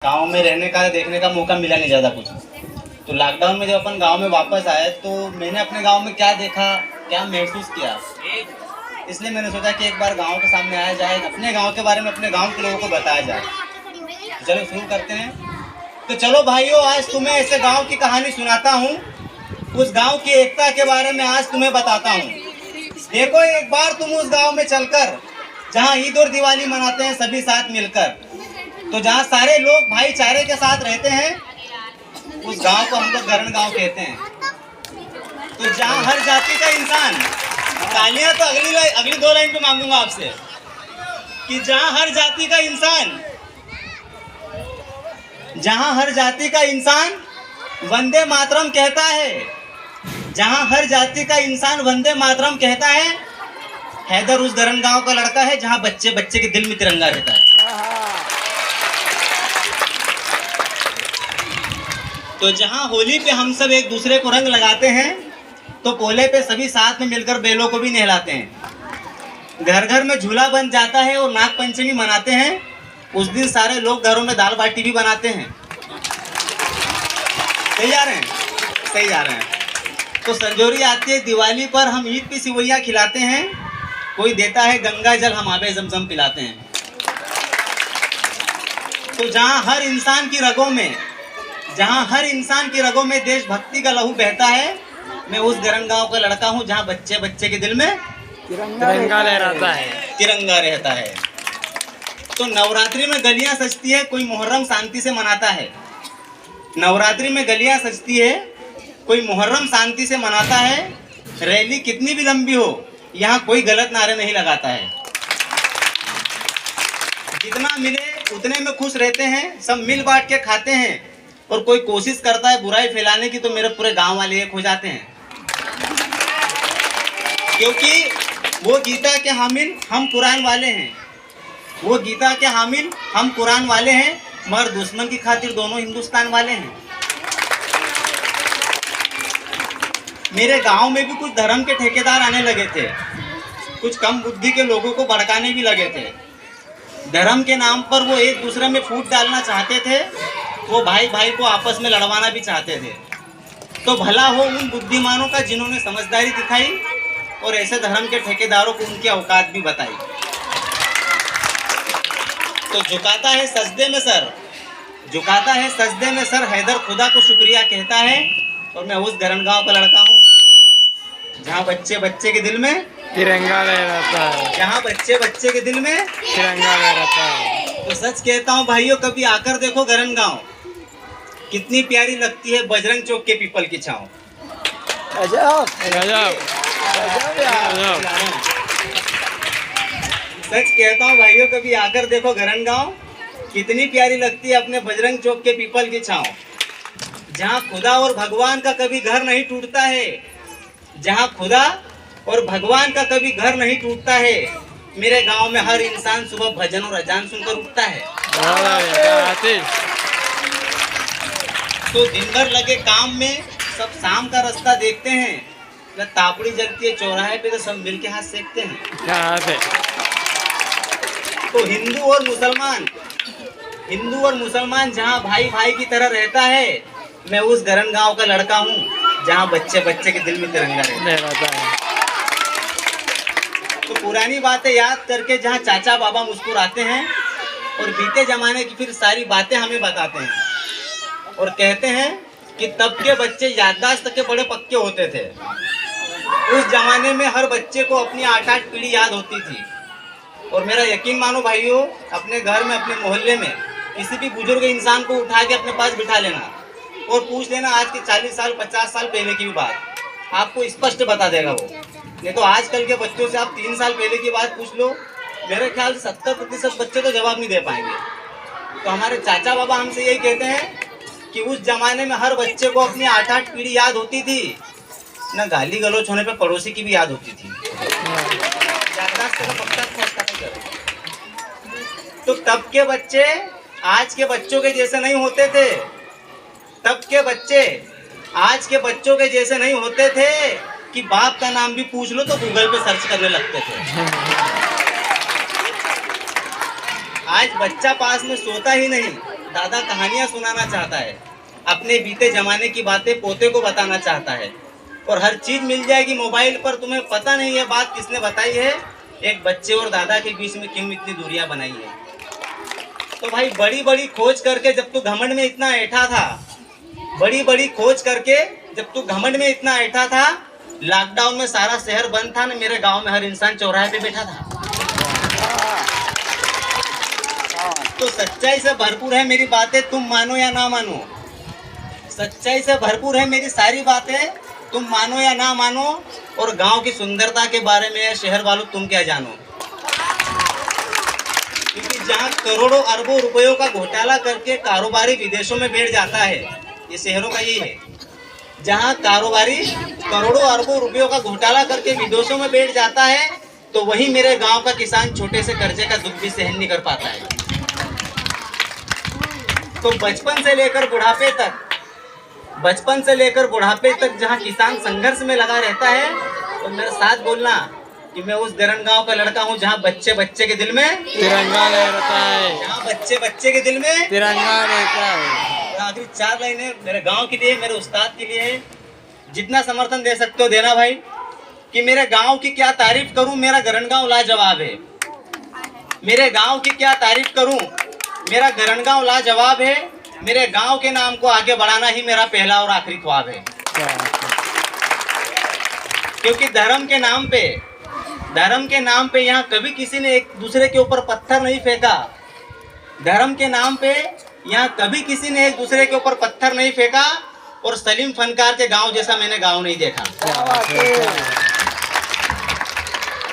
गांव में रहने का देखने का मौका मिला नहीं ज़्यादा कुछ। तो लॉकडाउन में जब अपन गांव में वापस आए तो मैंने अपने गांव में क्या देखा, क्या महसूस किया, इसलिए मैंने सोचा कि एक बार गांव के सामने आया जाए, अपने गांव के बारे में अपने गांव के लोगों को बताया जाए। तो चलो शुरू करते हैं। तो चलो भाइयों, आज तुम्हें ऐसे गाँव की कहानी सुनाता हूँ। उस गाँव की एकता के बारे में आज तुम्हें बताता हूँ। देखो, एक बार तुम उस गाँव में चलकर, जहाँ ईद और दिवाली मनाते हैं सभी साथ मिलकर, तो जहाँ सारे लोग भाईचारे के साथ रहते हैं, उस गांव को हम लोग गरण गांव कहते हैं। तो जहाँ हर जाति का इंसान, तालियां तो अगली दो लाइन पे मांगूंगा आपसे, कि जहाँ हर जाति का इंसान वंदे मातरम कहता है, जहाँ हर जाति का इंसान वंदे मातरम कहता है, हैदर उस गरण गांव का लड़का है जहाँ बच्चे बच्चे के दिल में तिरंगा रहता है। तो जहाँ होली पे हम सब एक दूसरे को रंग लगाते हैं, तो पोले पे सभी साथ में मिलकर बैलों को भी नहलाते हैं। घर घर में झूला बन जाता है और नाग पंचमी मनाते हैं। उस दिन सारे लोग घरों में दाल बाटी भी बनाते हैं। सही जा रहे हैं? सही जा रहे हैं। तो संजोरी आती है दिवाली पर, हम ईद पे सिवैयाँ खिलाते हैं। कोई देता है गंगा जल, हम आबे जमजम पिलाते हैं। तो जहाँ हर इंसान की रगों में देशभक्ति का लहू बहता है, मैं उस गरण गांव का लड़का हूँ जहाँ बच्चे बच्चे के दिल में तिरंगा रहता है। तो नवरात्रि में गलियां सजती है, कोई मुहर्रम शांति से मनाता है। नवरात्रि में गलियां सजती है, कोई मुहर्रम शांति से मनाता है। रैली कितनी भी लंबी हो, यहाँ कोई गलत नारे नहीं लगाता है। जितना मिले उतने में खुश रहते हैं, सब मिल बांट के खाते हैं। और कोई कोशिश करता है बुराई फैलाने की, तो मेरे पूरे गांव वाले एक हो जाते हैं। क्योंकि वो गीता के हामिल, हम कुरान वाले हैं। वो गीता के हामिल, हम कुरान वाले हैं, मगर दुश्मन की खातिर दोनों हिंदुस्तान वाले हैं। मेरे गांव में भी कुछ धर्म के ठेकेदार आने लगे थे, कुछ कम बुद्धि के लोगों को भड़काने भी लगे थे। धर्म के नाम पर वो एक दूसरे में फूट डालना चाहते थे, वो भाई भाई को आपस में लड़वाना भी चाहते थे। तो भला हो उन बुद्धिमानों का जिन्होंने समझदारी दिखाई और ऐसे धर्म के ठेकेदारों को उनकी औकात भी बताई। तो झुकाता है सजदे में सर हैदर खुदा को शुक्रिया कहता है। और मैं उस गरण गांव का लड़का हूँ जहाँ बच्चे बच्चे के दिल में तिरंगा लहराता है, जहाँ बच्चे बच्चे के दिल में तिरंगा लहराता है। तो सच कहता हूँ भाइयों, कभी आकर देखो गरण गांव, कितनी प्यारी लगती है बजरंग चौक के पीपल की छाँव। सच कहता हूँ भाइयों, कभी आकर देखो गरण गांव, कितनी प्यारी लगती है अपने बजरंग चौक के पीपल की छाँव। जहाँ खुदा और भगवान का कभी घर नहीं टूटता है, जहाँ खुदा और भगवान का कभी घर नहीं टूटता है, मेरे गांव में हर इंसान सुबह भजन और अजान सुनकर उठता है। तो दिन भर लगे काम में सब शाम का रास्ता देखते हैं, जब तापड़ी जलती है चौराहे पे तो सब मिलके हाथ सेकते हैं। तो हिंदू और मुसलमान जहाँ भाई भाई की तरह रहता है, मैं उस गरण गांव का लड़का हूँ जहाँ बच्चे बच्चे के दिल में तिरंगा रहता है। तो पुरानी बातें याद करके जहाँ चाचा बाबा मुस्कुराते हैं और बीते जमाने की फिर सारी बातें हमें बताते हैं और कहते हैं कि तब के बच्चे याददाश्त के बड़े पक्के होते थे। उस जमाने में हर बच्चे को अपनी 8-8 पीढ़ी याद होती थी। और मेरा यकीन मानो भाइयों, अपने घर में, अपने मोहल्ले में किसी भी बुजुर्ग इंसान को उठा के अपने पास बिठा लेना और पूछ लेना आज के 40 साल 50 साल पहले की भी बात, आपको स्पष्ट बता देगा वो। नहीं तो आजकल के बच्चों से आप 3 साल पहले की बात पूछ लो, मेरे ख्याल से 70% बच्चे तो जवाब नहीं दे पाएंगे। तो हमारे चाचा बाबा हमसे यही कहते हैं कि उस जमाने में हर बच्चे को अपनी 8-8 पीढ़ी याद होती थी, न गाली गलौच होने पे पड़ोसी की भी याद होती थी। तो तब के बच्चे आज के बच्चों के जैसे नहीं होते थे, तब के बच्चे आज के बच्चों के जैसे नहीं होते थे कि बाप का नाम भी पूछ लो तो गूगल पे सर्च करने लगते थे। आज बच्चा पास में सोता ही नहीं, दादा कहानियां सुनाना चाहता है, अपने बीते जमाने की बातें पोते को बताना चाहता है, और हर चीज मिल जाएगी मोबाइल पर। तुम्हें पता नहीं है बात किसने बताई है, एक बच्चे और दादा के बीच में क्यों इतनी दूरियां बनाई है। तो भाई बड़ी बड़ी खोज करके जब तू घमंड में इतना ऐठा था, बड़ी बड़ी खोज करके जब तू घमंड में इतना ऐठा था, लॉकडाउन में सारा शहर बंद था ना, मेरे गांव में हर इंसान चौराहे पे बैठा था। तो सच्चाई से भरपूर है मेरी बातें, तुम मानो या ना मानो। सच्चाई से भरपूर है मेरी सारी बातें, तुम मानो या ना मानो। और गांव की सुंदरता के बारे में शहर वालों तुम क्या जानो। क्योंकि जहां करोड़ों अरबों रुपयों का घोटाला करके कारोबारी विदेशों में बैठ जाता है, ये शहरों का यही है। जहां कारोबारी करोड़ों अरबों रुपयों का घोटाला करके विदेशों में बैठ जाता है, तो वही मेरे गांव का किसान छोटे से कर्जे का दुख भी सहन नहीं कर पाता है। तो बचपन से लेकर बुढ़ापे तक, बचपन से लेकर बुढ़ापे तक जहां किसान संघर्ष में लगा रहता है, तो मेरे साथ बोलना कि मैं उस गरण गांव का लड़का हूं जहां बच्चे बच्चे के दिल में तिरंगा लहराता है, जहां बच्चे बच्चे के दिल में तिरंगा रहता है। आखिरी 4 लाइनें मेरे गांव के लिए, मेरे उस्ताद के लिए। जितना समर्थन दे सकते हो देना भाई। कि मेरे गांव की क्या तारीफ करूं, मेरा गरण गांव लाजवाब है। मेरे गांव की क्या तारीफ करूं, मेरा गरण गांव लाजवाब है। मेरे गांव के नाम को आगे बढ़ाना ही मेरा पहला और आखिरी ख्वाब है। क्योंकि धर्म के नाम पे यहाँ कभी किसी ने एक दूसरे के ऊपर पत्थर नहीं फेंका। धर्म के नाम पे यहाँ कभी किसी ने एक दूसरे के ऊपर पत्थर नहीं फेंका। और सलीम फनकार के गांव जैसा मैंने गांव नहीं देखा।